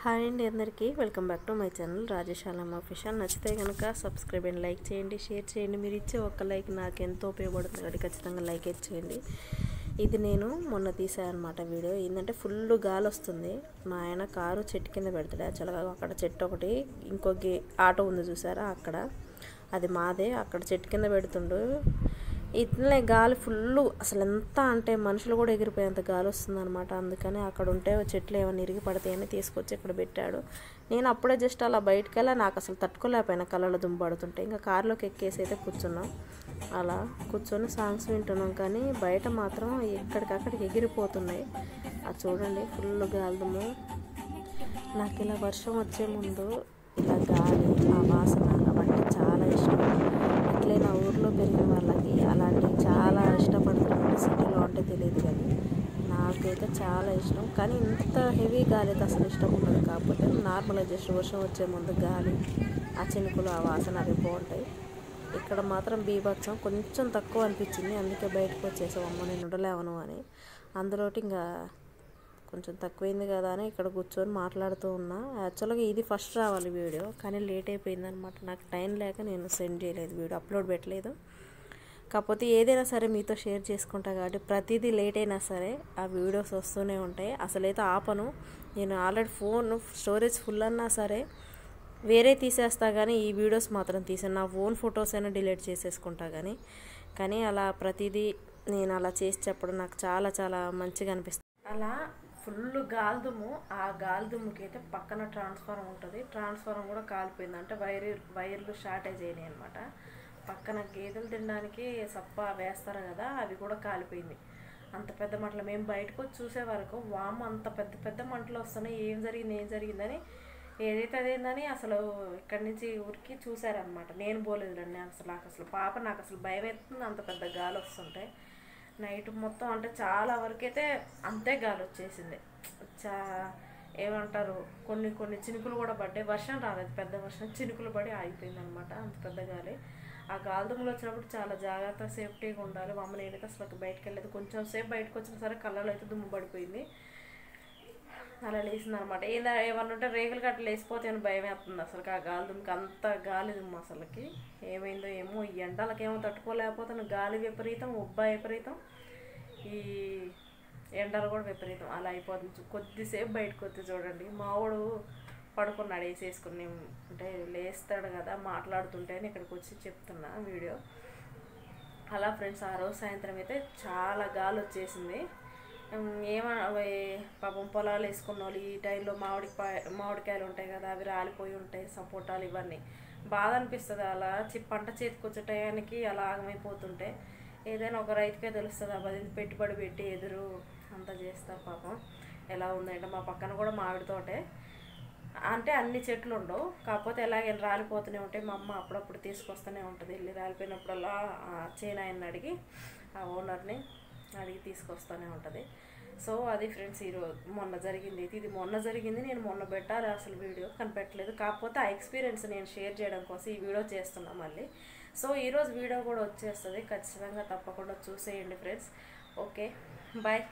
Hi అండి అందరికీ welcome back to my channel Rajeshalam official. నచ్చితే కనుక సబ్స్క్రైబ్ అండ్ లైక్ చేయండి, షేర్ చేయండి. మీరు ఇచ్చే ఒక్క లైక్ నాకు ఎంతో ఉపయోగపడుతుంది కాబట్టి ఖచ్చితంగా లైక్ చేయండి. ఇది నేను మొన్న తీసాను అనమాట వీడియో. ఏంటంటే ఫుల్ గాలి వస్తుంది. మా ఆయన కారు చెట్టు కింద పెడతాడు. యాక్చువల్గా అక్కడ చెట్టు ఒకటి ఇంకో ఆటో ఉంది చూసారా, అక్కడ అది మాదే. అక్కడ చెట్టు కింద పెడుతుండు. ఇట్లనే గాలి ఫుల్, అసలు ఎంత అంటే మనుషులు కూడా ఎగిరిపోయేంత గాలి వస్తుంది అనమాట. అందుకని అక్కడ ఉంటే చెట్లు ఏమైనా ఇరిగి పడతాయని తీసుకొచ్చి ఇక్కడ పెట్టాడు. నేను అప్పుడే జస్ట్ అలా బయటకు వెళ్ళా, నాకు అసలు తట్టుకోలేకపోయినా కళ్ళలో దుమ్ము పడుతుంటే. ఇంకా కారులోకి ఎక్కేసి అయితే కూర్చున్నాం. అలా కూర్చొని సాంగ్స్ వింటున్నాం. కానీ బయట మాత్రం ఎక్కడికక్కడికి ఎగిరిపోతున్నాయి. అది చూడండి, ఫుల్ గాలి దుమ్ము. నాకు ఇలా వర్షం వచ్చే ముందు ఇలా గాలి, ఆ వాసన అవన్నీ చాలా ఇష్టం. ఇట్లే నా ఊర్లో పెరిగిన వాళ్ళకి అలాంటివి చాలా ఇష్టపడుతున్నాను. సిటీలో అంటే తెలియదు కానీ నాకైతే చాలా ఇష్టం. కానీ ఇంత హెవీ గాలి అయితే అసలు ఇష్టం ఉండదు. కాకపోతే నార్మల్గా జస్ట్ వర్షం వచ్చే ముందు గాలి, ఆ చినుకులు, ఆ వాసన అవి బాగుంటాయి. ఇక్కడ మాత్రం బీభత్సం కొంచెం తక్కువ అనిపించింది. అందుకే బయటకు వచ్చేసాం, అమ్మ నేను ఉండలేవను అని. అందులోటి ఇంకా కొంచెం తక్కువైంది కదా అని ఇక్కడ కూర్చొని మాట్లాడుతూ ఉన్నా. యాక్చువల్గా ఇది ఫస్ట్ రావాలి వీడియో, కానీ లేట్ అయిపోయిందనమాట. నాకు టైం లేక నేను సెండ్ చేయలేదు, వీడియో అప్లోడ్ పెట్టలేదు. కాకపోతే ఏదైనా సరే మీతో షేర్ చేసుకుంటా కాబట్టి ప్రతిదీ లేట్ అయినా సరే ఆ వీడియోస్ వస్తూనే ఉంటాయి. అసలైతే ఆపను. నేను ఆల్రెడీ ఫోన్ స్టోరేజ్ ఫుల్ అన్నా సరే వేరే తీసేస్తా, కానీ ఈ వీడియోస్ మాత్రం తీసాను. నా ఓన్ ఫొటోస్ అయినా డిలీట్ చేసేసుకుంటా. కానీ అలా ప్రతిదీ నేను అలా చేసి చెప్పడం నాకు చాలా చాలా మంచిగా అనిపిస్తుంది. అలా ఫుల్ గాలిదుమ్ము. ఆ గాలిదుమ్ముకి అయితే పక్కన ట్రాన్స్ఫారం ఉంటుంది. ట్రాన్స్ఫారం కూడా కాలిపోయింది. అంటే వైర్లు షార్టేజ్ అయినాయి అనమాట. పక్కన గేదెలు తినడానికి సప్ప వేస్తారు కదా, అవి కూడా కాలిపోయింది. అంత పెద్ద మంటలు. మేము బయటకు వచ్చి చూసే వరకు వాము అంత పెద్ద పెద్ద మంటలు వస్తున్నాయి. ఏం జరిగిందని ఏదైతే అదేందని అసలు ఇక్కడి నుంచి ఊరికి చూసారనమాట. నేను పోలేదులండి. నాకు పాప నాకు అసలు భయం అవుతుంది, అంత పెద్ద గాలి వస్తుంటే. నైట్ మొత్తం అంటే చాలా వరకైతే అంతే గాలి వచ్చేసింది. ఏమంటారు, కొన్ని చినుకులు కూడా పడ్డాయి. వర్షం రాలేదు, పెద్ద వర్షం, చినుకులు పడి ఆగిపోయింది అనమాట. అంత పెద్ద గాలి. ఆ గాలిదుమ్ములు వచ్చినప్పుడు చాలా జాగ్రత్త, సేఫ్టీగా ఉండాలి. మమ్మల్ని నేనైతే అసలు బయటకు వెళ్ళలేదు. కొంచెం సేపు బయటకు వచ్చినా సరే కళ్ళలో అయితే దుమ్ము పడిపోయింది. అలా లేచింది అనమాట. ఏమన్నా ఉంటే రేగులు గట్ట లేచిపోతే అని భయం వేస్తుంది అసలు. ఆ గాలి దుమ్ముకి అంత గాలి దుమ్ము అసలుకి. ఏమైందో ఏమో, ఈ ఎండలకేమో తట్టుకోలేకపోతాను. గాలి విపరీతం, ఉబ్బ విపరీతం, ఈ ఎండలు కూడా విపరీతం. అలా అయిపోతుంది. కొద్దిసేపు బయటకు వస్తే చూడండి, మావాడు పడుకున్నాడు వేసేసుకుని. అంటే లేస్తాడు కదా మాట్లాడుతుంటే అని ఇక్కడికి వచ్చి చెప్తున్నా వీడియో. అలా ఫ్రెండ్స్, ఆ రోజు సాయంత్రం అయితే చాలా గాలి వచ్చేసింది. పాపం పొలాలు వేసుకున్న వాళ్ళు ఈ టైంలో మామిడికాయలు ఉంటాయి కదా, అవి రాలిపోయి ఉంటాయి, సపోటాలు, ఇవన్నీ బాధ అనిపిస్తుంది. అలా పంట చేతికి వచ్చే టయానికి అలా ఆగమైపోతుంటే ఏదైనా ఒక రైతుకే తెలుస్తుంది. అది పెట్టుబడి పెట్టి ఎదురు అంతా చేస్తారు. పాపం ఎలా ఉందంటే, మా పక్కన కూడా మామిడి తోటే. అంటే అన్ని చెట్లు ఉండవు, కాకపోతే ఎలాగ రాలిపోతూనే ఉంటాయి. మా అమ్మ అప్పుడప్పుడు తీసుకొస్తూనే ఉంటుంది. వెళ్ళి రాలిపోయినప్పుడల్లా చేను ఆయన్ని అడిగి, ఆ ఓనర్ని అడిగి తీసుకొస్తూనే ఉంటుంది. సో అది ఫ్రెండ్స్ ఈరోజు మొన్న జరిగింది. ఇది మొన్న జరిగింది. నేను మొన్న పెట్టాలి అసలు వీడియో, కనిపెట్టలేదు. కాకపోతే ఆ ఎక్స్పీరియన్స్ నేను షేర్ చేయడం కోసం ఈ వీడియో చేస్తున్నా మళ్ళీ. సో ఈరోజు వీడియో కూడా వచ్చేస్తుంది. ఖచ్చితంగా తప్పకుండా చూసేయండి ఫ్రెండ్స్. Okay, bye.